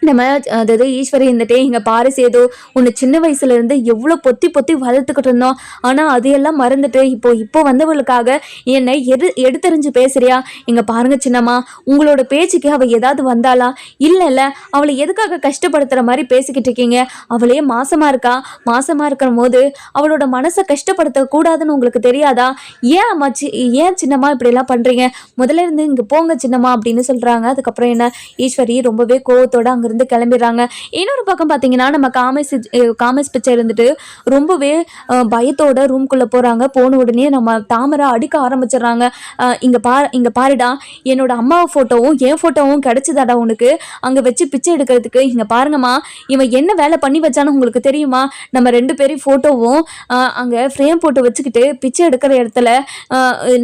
[SPEAKER 1] நம்ம அதாவது ஈஸ்வரி இருந்துட்டு, இங்க பாரு சேது, உன்னை சின்ன வயசுல இருந்து எவ்வளவு பொத்தி பொத்தி வளர்த்துக்கிட்டு இருந்தோம். ஆனா அதையெல்லாம் மறந்துட்டு இப்போ வந்தவளுக்காக என்னை எடுத்தறிஞ்சு பேசுறியா? இங்க பாருங்க சின்னம்மா, உங்களோட பேச்சுக்கு அவ ஏதாவது வந்தாளா? இல்ல அவளை எதுக்காக கஷ்டப்படுத்துற மாதிரி பேசிக்கிட்டு இருக்கீங்க? அவளே மாசமா இருக்கிற போது அவளோட மனசை கஷ்டப்படுத்த கூடாதுன்னு உங்களுக்கு தெரியாதா? ஏன் அம்மாச்சி, ஏன் சின்னம்மா இப்படி எல்லாம் பண்றீங்க? முதல்ல இருந்து இங்க போங்க சின்னம்மா அப்படின்னு சொல்றாங்க. அதுக்கப்புறம் என்ன, ஈஸ்வரி ரொம்பவே கோவத்தோட அங்கிருந்து கிளம்பிடுறாங்க. இன்னொரு பக்கம் பார்த்தீங்கன்னா, நம்ம காமேஷ் பிச்சை இருந்துட்டு ரொம்பவே பயத்தோட ரூம்குள்ள போறாங்க. போன உடனே நம்ம தாமரை அடிக்க ஆரம்பிச்சிடுறாங்க. இங்க பாருடா, என்னோட அம்மா போட்டோவும் என் போட்டோவும் கிடைச்சதாடா உனக்கு, அங்க வச்சு பிச்சை எடுக்கிறதுக்கு. இங்க பாருங்கம்மா, இவன் என்ன வேலை பண்ணி வச்சான்னு உங்களுக்கு தெரியுமா? நம்ம 2 பேரும் போட்டோவும் அங்க ஃப்ரேம் போட்டு வச்சுக்கிட்டு பிச்சை எடுக்கிற இடத்துல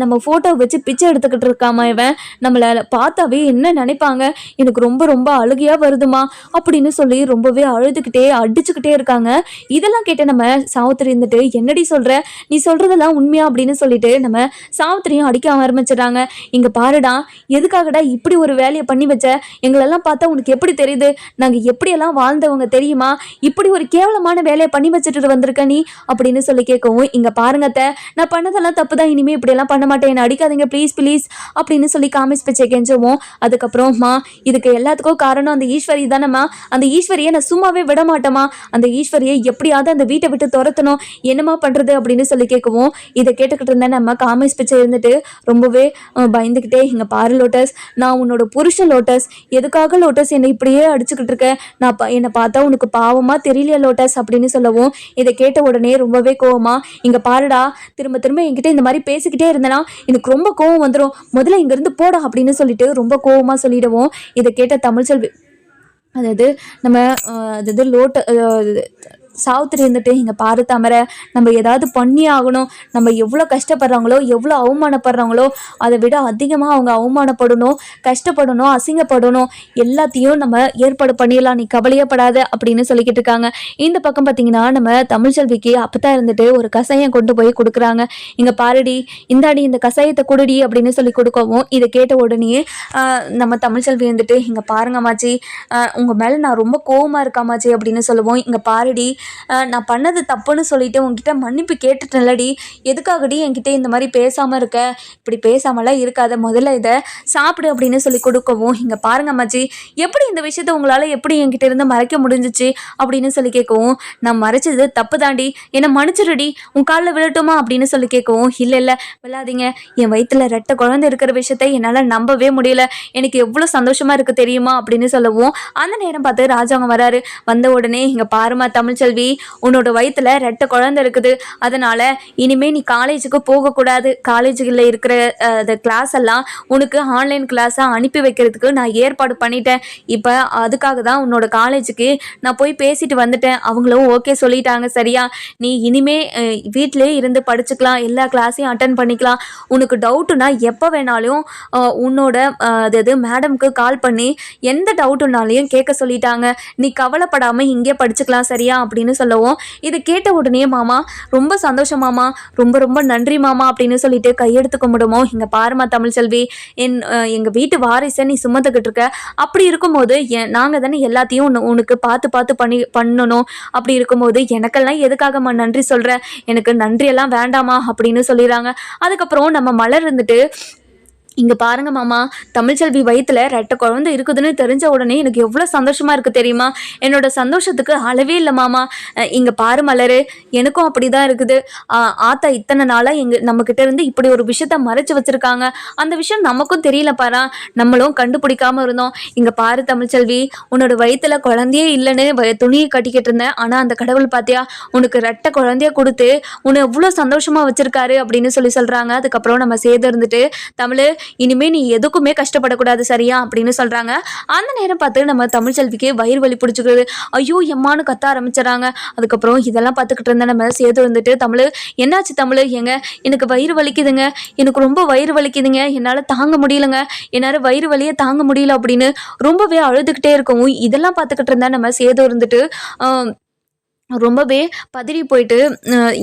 [SPEAKER 1] நம்ம போட்டோ வச்சு பிச்சை எடுத்துக்கிட்டு இருக்காமா இவன். நம்மள பார்த்தாவே என்ன நினைப்பாங்க? எனக்கு ரொம்ப ரொம்ப அழுகையா வருதுமா அப்படின்னு சொல்லி ரொம்பவே அழுதுகிட்டே அடிச்சுக்கிட்டே இருக்காங்க. இதெல்லாம் கேட்டு நம்ம சாவித்திரி இருந்துட்டு, என்னடி சொல்ற, நீ சொல்றதெல்லாம் உண்மையா அப்படின்னு சொல்லிட்டு நம்ம சாவித்திரியும் அடிக்க ஆரம்பிச்சிடறாங்க. இங்க பாருடா, எதுக்காகடா இப்படி ஒரு வேலையை பண்ணி வச்ச? எங்களெல்லாம் பார்த்தா உனக்கு எப்படி தெரியுது? நாங்க எப்படியெல்லாம் வாழ்ந்தவங்க தெரியுமா? இப்படி ஒரு கேவலமான வேலையை பண்ணி வச்சுட்டு வந்திருக்க நீ அப்படின்னு சொல்லி கேட்கவும், இங்க பாருங்க அத்தை, நான் பண்ணதெல்லாம் தப்பு தான், இனிமே இப்படியெல்லாம் பண்ண மாட்டேன், என்ன அடிக்காதீங்க ப்ளீஸ் ப்ளீஸ் அப்படின்னு சொல்லி காமிஸ் பிச்சை கெஞ்சவும், அதுக்கப்புறம்மா இதுக்கு எல்லாத்துக்கும் காரணம் அந்த ஈஸ்வரி தானம்மா, அந்த ஈஸ்வரியை நான் சும்மாவே விட மாட்டேமா, அந்த ஈஸ்வரியை எப்படியாவது அந்த வீட்டை விட்டு துரத்தணும், என்னமா பண்றது அப்படின்னு சொல்லி கேட்கவும், இதை கேட்டுக்கிட்டு இருந்தேன் நம்ம காமேஷ் பிச்சை இருந்துட்டு ரொம்பவே பயந்துக்கிட்டே, இங்க பாரு லோட்டஸ், நான் உன்னோட புருஷன் லோட்டஸ், எதுக்காக லோட்டஸ் என்னை இப்படியே அடிச்சுக்கிட்டு இருக்க? என்னை பார்த்தா உனக்கு பாவமா தெரியலையா லோட்டஸ் அப்படின்னு சொல்லவும், இதை கேட்ட உடனே ரொம்பவே கோவமா, இங்க பாருடா, திரும்ப திரும்ப என்கிட்ட இந்த மாதிரி பேசிக்கிட்டே இருந்தனா எனக்கு ரொம்ப கோவம் வந்துடும், முதல்ல இங்க இருந்து போடா அப்படின்னு சொல்லிட்டு ரொம்ப கோவமா சொல்லிடுவோம். இதை கேட்ட தமிழ்ச்செல்வி, அதாவது நம்ம சாவித்திரி இருந்துட்டு, இங்கே பாரு தாமரை, நம்ம ஏதாவது பண்ணி ஆகணும், நம்ம எவ்வளோ கஷ்டப்படுறாங்களோ எவ்வளோ அவமானப்படுறாங்களோ அதை விட அதிகமாக அவங்க அவமானப்படணும், கஷ்டப்படணும், அசிங்கப்படணும், எல்லாத்தையும் நம்ம ஏற்பாடு பண்ணிடலாம், நீ கவலையே படாத அப்படின்னு சொல்லிக்கிட்டு இருக்காங்க. இந்த பக்கம் பார்த்தீங்கன்னா, நம்ம தமிழ்ச்செல்விக்கு அப்பதான் இருந்துட்டு ஒரு கசாயம் கொண்டு போய் கொடுக்குறாங்க. இங்கே பாருடி, இந்தாடி இந்த கசாயத்தை கொடுடி அப்படின்னு சொல்லி கொடுக்கவும், இதை கேட்ட உடனே நம்ம தமிழ்ச்செல்வி இருந்துட்டு, இங்கே பாருங்கம்மாச்சி, உங்கள் மேலே நான் ரொம்ப கோவமாக இருக்காமாச்சி அப்படின்னு சொல்லுவோம். இங்கே பாருடி, நான் பண்ணது தப்புன்னு சொல்லிட்டு உங்ககிட்ட மன்னிப்பு கேட்டுட்டேன்லடி, எதுக்காகடி என்கிட்ட இந்த மாதிரி பேசாமல் இருக்க? இப்படி பேசாமலாம் இருக்காத, முதல்ல இதை சாப்பிடு அப்படின்னு சொல்லி கொடுக்கவும், இங்கே பாருங்க அம்மாச்சி, எப்படி இந்த விஷயத்த உங்களால் எப்படி என்கிட்ட இருந்து மறைக்க முடிஞ்சிச்சு அப்படின்னு சொல்லி கேட்கவும், நான் மறைச்சது தப்பு தாண்டி, என்னை மன்னிச்சிருடி, உன் காலில் விழட்டுமா அப்படின்னு சொல்லி கேட்கவும், இல்லை விழாதீங்க, என் வயிற்றுல 2 குழந்தை இருக்கிற விஷயத்த என்னால் நம்பவே முடியல, எனக்கு எவ்வளோ சந்தோஷமாக இருக்குது தெரியுமா அப்படின்னு சொல்லவும், அந்த நேரம் பார்த்து ராஜாங்க வராரு. வந்த உடனே, இங்கே பாருமா தமிழ்ச்செல்வி, உன்னோட வயிற்றுல 2 குழந்தை இருக்குது, அதனால இனிமே நீ காலேஜுக்கு போகக்கூடாது, காலேஜுகளில் இருக்கிற கிளாஸ் எல்லாம் உனக்கு ஆன்லைன் கிளாஸாக அனுப்பி வைக்கிறதுக்கு நான் ஏற்பாடு பண்ணிட்டேன். இப்போ அதுக்காக தான் உன்னோட காலேஜுக்கு நான் போய் பேசிட்டு வந்துட்டேன், அவங்களும் ஓகே சொல்லிட்டாங்க. சரியா, நீ இனிமே வீட்டிலே இருந்து படிச்சுக்கலாம், எல்லா கிளாஸையும் அட்டன் பண்ணிக்கலாம், உனக்கு டவுட்டுனா எப்போ வேணாலும் உன்னோட மேடம்க்கு கால் பண்ணி எந்த டவுட்டுனாலையும் கேட்க சொல்லிட்டாங்க, நீ கவலைப்படாமல் இங்கே படிச்சுக்கலாம் சரியா அப்படின்னு சொல்லவும், இதை கேட்ட உடனே மாமா ரொம்ப சந்தோஷம் மாமா, ரொம்ப ரொம்ப நன்றி மாமா அப்படின்னு சொல்லிட்டு கையெடுத்து கும்பிடுமோ, இங்கே பாருமா தமிழ்ச்செல்வி, எங்கள் வீட்டு வாரிசை நீ சுமந்துக்கிட்டு இருக்க, அப்படி இருக்கும்போது நாங்கள் தானே எல்லாத்தையும் உனக்கு பார்த்து பண்ணணும், அப்படி இருக்கும்போது எனக்கெல்லாம் எதுக்காகம்மா நன்றி சொல்கிறேன், எனக்கு நன்றியெல்லாம் வேண்டாமா அப்படின்னு சொல்லிடுறாங்க. அதுக்கப்புறம் நம்ம மலர் இருந்துட்டு, இங்கே பாருங்க மாமா, தமிழ்ச்செல்வி வயிற்றுல 2 குழந்தை இருக்குதுன்னு தெரிஞ்ச உடனே எனக்கு எவ்வளோ சந்தோஷமாக இருக்குது தெரியுமா, என்னோட சந்தோஷத்துக்கு அளவே இல்லை மாமா. இங்கே பாரு மலரு, எனக்கும் அப்படி தான் இருக்குது. ஆத்தா இத்தனை நாளாக நம்மக்கிட்ட இருந்து இப்படி ஒரு விஷயத்த மறைச்சி வச்சுருக்காங்க, அந்த விஷயம் நமக்கும் தெரியல பாரா, நம்மளும் கண்டுபிடிக்காமல் இருந்தோம். இங்கே பாரு தமிழ்ச்செல்வி, உன்னோட வயிற்றுல குழந்தையே இல்லைன்னு துணியை கட்டிக்கிட்டு இருந்தேன், ஆனால் அந்த கடவுள் பார்த்தியா உனக்கு 2 குழந்தைய கொடுத்து உன்னை எவ்வளோ சந்தோஷமாக வச்சுருக்காரு அப்படின்னு சொல்கிறாங்க. அதுக்கப்புறம் நம்ம சேது இருந்துட்டு, தமிழ் இனிமே நீ எதுக்குமே கஷ்டப்படக்கூடாது சரியா அப்படின்னு சொல்றாங்க. அந்த நேரம் பார்த்து நம்ம தமிழ்ச்செல்விக்கு வயிறு வலி பிடிச்சிக்கிறது. ஐயோ எம்மான்னு கத்த ஆரம்பிச்சிடறாங்க. அதுக்கப்புறம் இதெல்லாம் பார்த்துக்கிட்டு இருந்த நம்ம சேது வந்துட்டு, தமிழ் என்னாச்சு தமிழ், ஏங்க எனக்கு வயிறு வலிக்குதுங்க, எனக்கு ரொம்ப வயிறு வலிக்குதுங்க, என்னால் தாங்க முடியலங்க, என்னால் வயிறு வலியை தாங்க முடியல அப்படின்னு ரொம்பவே அழுதுகிட்டே இருக்கவும் இதெல்லாம் பார்த்துக்கிட்டு இருந்தா நம்ம சேது இருந்துட்டு ரொம்பவே பதறி போயிட்டு,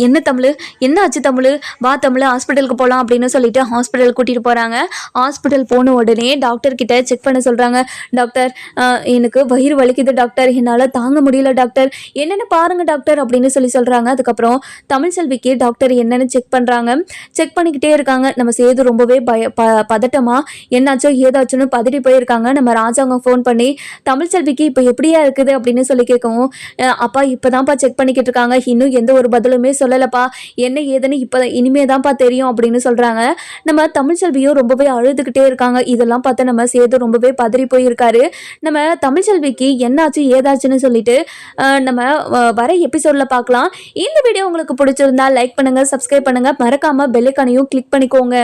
[SPEAKER 1] என்ன தமிழ், என்ன ஆச்சு தமிழ், வா தமிழ் ஹாஸ்பிட்டலுக்கு போகலாம் அப்படின்னு சொல்லிட்டு ஹாஸ்பிட்டல் கூட்டிகிட்டு போகிறாங்க. ஹாஸ்பிட்டல் போன உடனே டாக்டர் கிட்ட செக் பண்ண சொல்கிறாங்க. டாக்டர் எனக்கு வயிறு வலிக்குது டாக்டர், என்னால் தாங்க முடியல டாக்டர், என்னென்னு பாருங்க டாக்டர் அப்படின்னு சொல்கிறாங்க. அதுக்கப்புறம் தமிழ்ச்செல்விக்கு டாக்டர் என்னென்னு செக் பண்ணுறாங்க. செக் பண்ணிக்கிட்டே இருக்காங்க. நம்ம சேது ரொம்பவே பதட்டமாக என்னாச்சோ ஏதாச்சுன்னு பதறி போயிருக்காங்க. நம்ம ராஜாங்க ஃபோன் பண்ணி தமிழ்ச்செல்விக்கு இப்போ எப்படியா இருக்குது அப்படின்னு சொல்லி கேட்கவும், அப்பா இப்போ தான்ப்பா செக் பண்ணிக்கிட்டு இருக்காங்க, இன்னும் எந்த ஒரு பதிலுமே சொல்லலப்பா, என்ன ஏதுன்னு இப்போ இனிமே தான்ப்பா தெரியும் அப்படின்னு சொல்கிறாங்க. நம்ம தமிழ்ச்செல்வியும் ரொம்பவே அழுதுகிட்டே இருக்காங்க. இதெல்லாம் பார்த்து நம்ம சேது ரொம்பவே பதறி போயிருக்காரு. நம்ம தமிழ்ச்செல்விக்கு என்னாச்சு ஏதாச்சுன்னு சொல்லிட்டு நம்ம வர எபிசோடில் பார்க்கலாம். இந்த வீடியோ உங்களுக்கு பிடிச்சிருந்தா லைக் பண்ணுங்கள், சப்ஸ்கிரைப் பண்ணுங்கள், மறக்காமல் பெல் ஐகானையும் கிளிக் பண்ணிக்கோங்க.